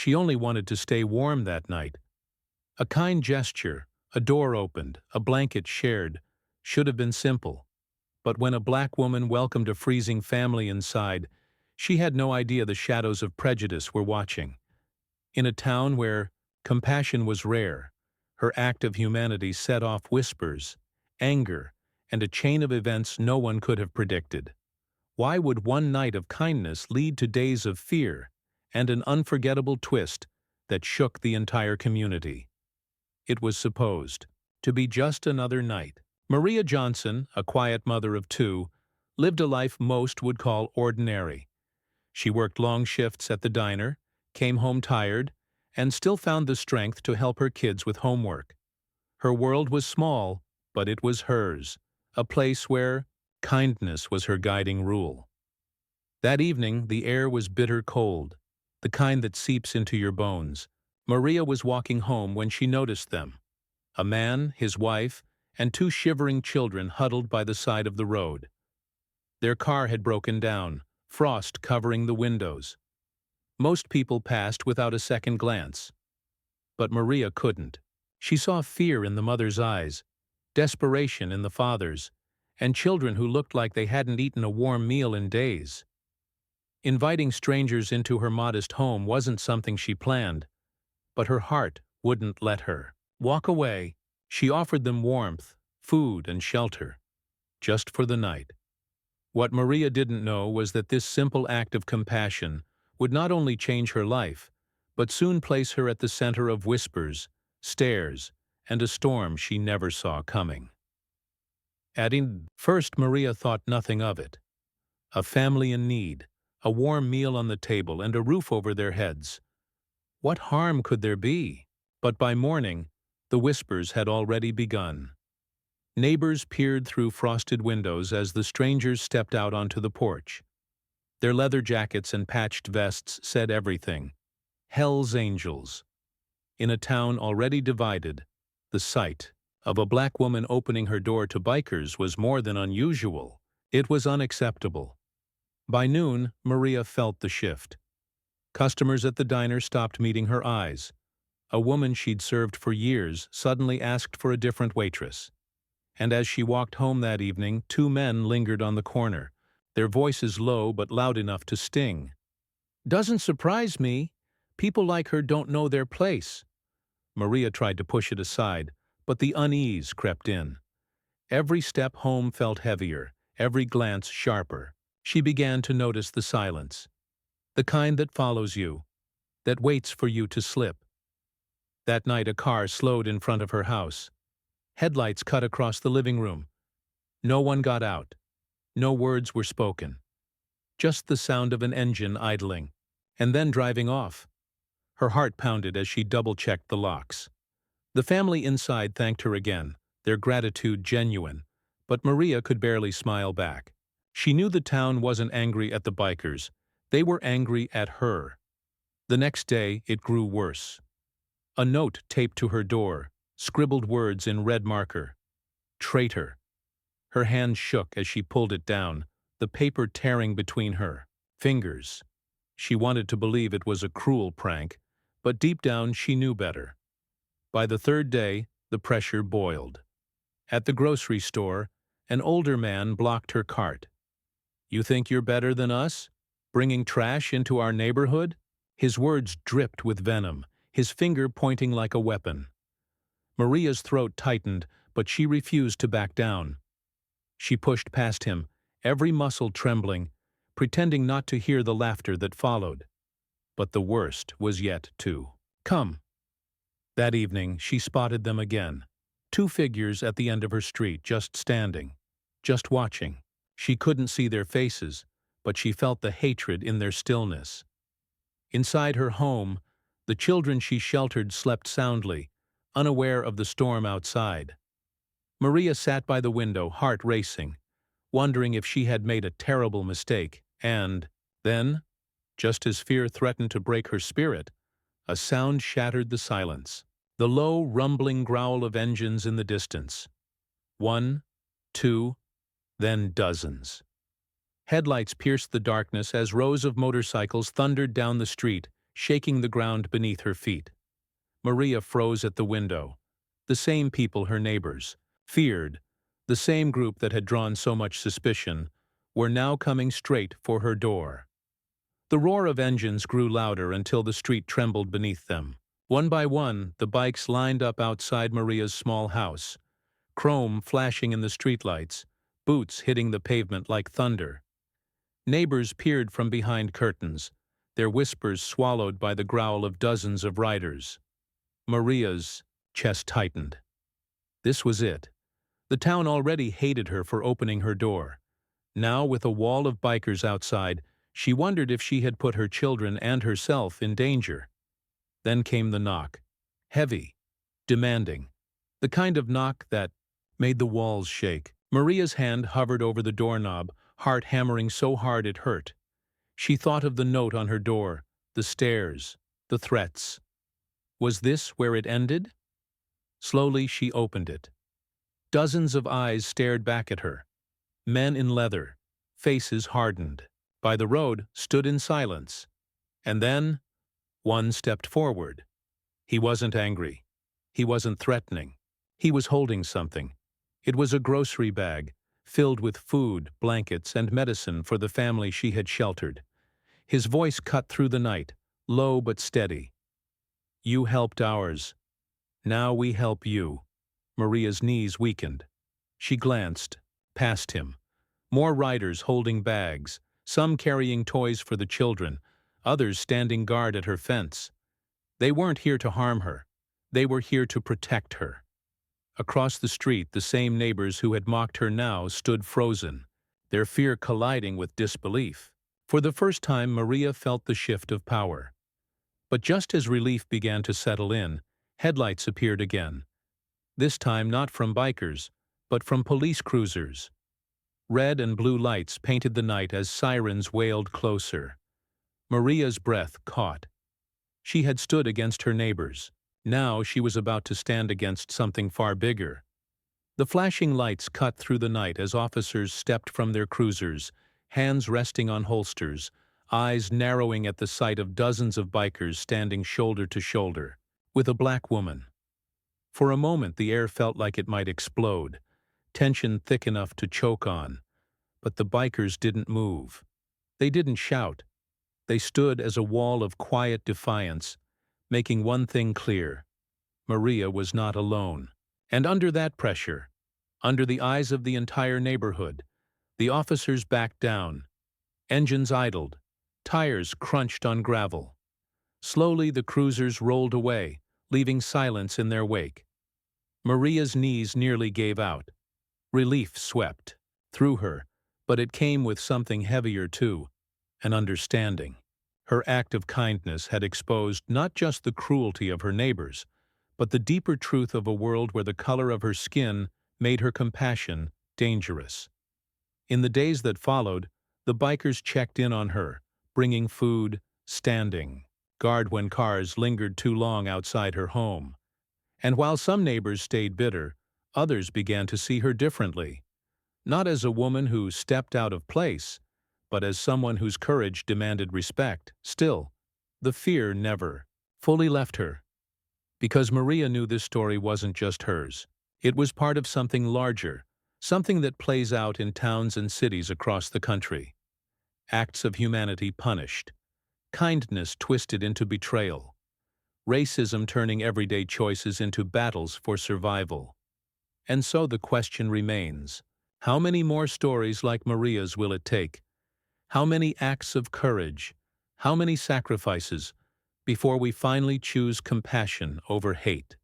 She only wanted to stay warm that night. A kind gesture, a door opened, a blanket shared, should have been simple. But when a black woman welcomed a freezing family inside, she had no idea the shadows of prejudice were watching. In a town where compassion was rare, her act of humanity set off whispers, anger, and a chain of events no one could have predicted. Why would one night of kindness lead to days of fear and an unforgettable twist that shook the entire community? It was supposed to be just another night. Maria Johnson, a quiet mother of two, lived a life most would call ordinary. She worked long shifts at the diner, came home tired, and still found the strength to help her kids with homework. Her world was small, but it was hers, a place where kindness was her guiding rule. That evening, the air was bitter cold, the kind that seeps into your bones. Maria was walking home when she noticed them. A man, his wife, and two shivering children huddled by the side of the road. Their car had broken down, frost covering the windows. Most people passed without a second glance. But Maria couldn't. She saw fear in the mother's eyes, desperation in the father's, and children who looked like they hadn't eaten a warm meal in days. Inviting strangers into her modest home wasn't something she planned, but her heart wouldn't let her walk away. She offered them warmth, food, and shelter, just for the night. What Maria didn't know was that this simple act of compassion would not only change her life, but soon place her at the center of whispers, stares, and a storm she never saw coming. First, Maria thought nothing of it. A family in need, a warm meal on the table, and a roof over their heads. What harm could there be? But by morning, the whispers had already begun. Neighbors peered through frosted windows as the strangers stepped out onto the porch. Their leather jackets and patched vests said everything. Hell's Angels. In a town already divided, the sight of a black woman opening her door to bikers was more than unusual. It was unacceptable. By noon, Maria felt the shift. Customers at the diner stopped meeting her eyes. A woman she'd served for years suddenly asked for a different waitress. And as she walked home that evening, two men lingered on the corner, their voices low but loud enough to sting. "Doesn't surprise me. People like her don't know their place." Maria tried to push it aside, but the unease crept in. Every step home felt heavier, every glance sharper. She began to notice the silence. The kind that follows you, that waits for you to slip. That night a car slowed in front of her house. Headlights cut across the living room. No one got out. No words were spoken. Just the sound of an engine idling, and then driving off. Her heart pounded as she double-checked the locks. The family inside thanked her again, their gratitude genuine, but Maria could barely smile back. She knew the town wasn't angry at the bikers. They were angry at her. The next day, it grew worse. A note taped to her door, scribbled words in red marker. Traitor. Her hand shook as she pulled it down, the paper tearing between her fingers. She wanted to believe it was a cruel prank, but deep down she knew better. By the third day, the pressure boiled. At the grocery store, an older man blocked her cart. "You think you're better than us? Bringing trash into our neighborhood?" His words dripped with venom, his finger pointing like a weapon. Maria's throat tightened, but she refused to back down. She pushed past him, every muscle trembling, pretending not to hear the laughter that followed. But the worst was yet to come. That evening, she spotted them again. Two figures at the end of her street, just standing, just watching. She couldn't see their faces, but she felt the hatred in their stillness. Inside her home, the children she sheltered slept soundly, unaware of the storm outside. Maria sat by the window, heart racing, wondering if she had made a terrible mistake, and then, just as fear threatened to break her spirit, a sound shattered the silence. The low, rumbling growl of engines in the distance. 1, 2, then dozens. Headlights pierced the darkness as rows of motorcycles thundered down the street, shaking the ground beneath her feet. Maria froze at the window. The same people, her neighbors, feared, the same group that had drawn so much suspicion, were now coming straight for her door. The roar of engines grew louder until the street trembled beneath them. One by one, the bikes lined up outside Maria's small house, chrome flashing in the streetlights, boots hitting the pavement like thunder. Neighbors peered from behind curtains, their whispers swallowed by the growl of dozens of riders. Maria's chest tightened. This was it. The town already hated her for opening her door. Now, with a wall of bikers outside, she wondered if she had put her children and herself in danger. Then came the knock. Heavy, demanding. The kind of knock that made the walls shake. Maria's hand hovered over the doorknob, heart hammering so hard it hurt. She thought of the note on her door, the stares, the threats. Was this where it ended? Slowly she opened it. Dozens of eyes stared back at her. Men in leather, faces hardened. By the road, stood in silence. And then, one stepped forward. He wasn't angry. He wasn't threatening. He was holding something. It was a grocery bag, filled with food, blankets, and medicine for the family she had sheltered. His voice cut through the night, low but steady. "You helped ours. Now we help you." Maria's knees weakened. She glanced, past him. More riders holding bags, some carrying toys for the children, others standing guard at her fence. They weren't here to harm her. They were here to protect her. Across the street, the same neighbors who had mocked her now stood frozen, their fear colliding with disbelief. For the first time, Maria felt the shift of power. But just as relief began to settle in, headlights appeared again. This time not from bikers, but from police cruisers. Red and blue lights painted the night as sirens wailed closer. Maria's breath caught. She had stood against her neighbors. Now she was about to stand against something far bigger. The flashing lights cut through the night as officers stepped from their cruisers, hands resting on holsters, eyes narrowing at the sight of dozens of bikers standing shoulder to shoulder, with a black woman. For a moment the air felt like it might explode, tension thick enough to choke on. But the bikers didn't move. They didn't shout. They stood as a wall of quiet defiance, making one thing clear: Maria was not alone. And under that pressure, under the eyes of the entire neighborhood, the officers backed down. Engines idled. Tires crunched on gravel. Slowly the cruisers rolled away, leaving silence in their wake. Maria's knees nearly gave out. Relief swept through her, but it came with something heavier too, an understanding. Her act of kindness had exposed not just the cruelty of her neighbors, but the deeper truth of a world where the color of her skin made her compassion dangerous. In the days that followed, the bikers checked in on her, bringing food, standing guard when cars lingered too long outside her home. And while some neighbors stayed bitter, others began to see her differently. Not as a woman who stepped out of place, but as someone whose courage demanded respect. Still, the fear never fully left her. Because Maria knew this story wasn't just hers. It was part of something larger, something that plays out in towns and cities across the country. Acts of humanity punished, kindness twisted into betrayal, racism turning everyday choices into battles for survival. And so the question remains: how many more stories like Maria's will it take? How many acts of courage, how many sacrifices, before we finally choose compassion over hate?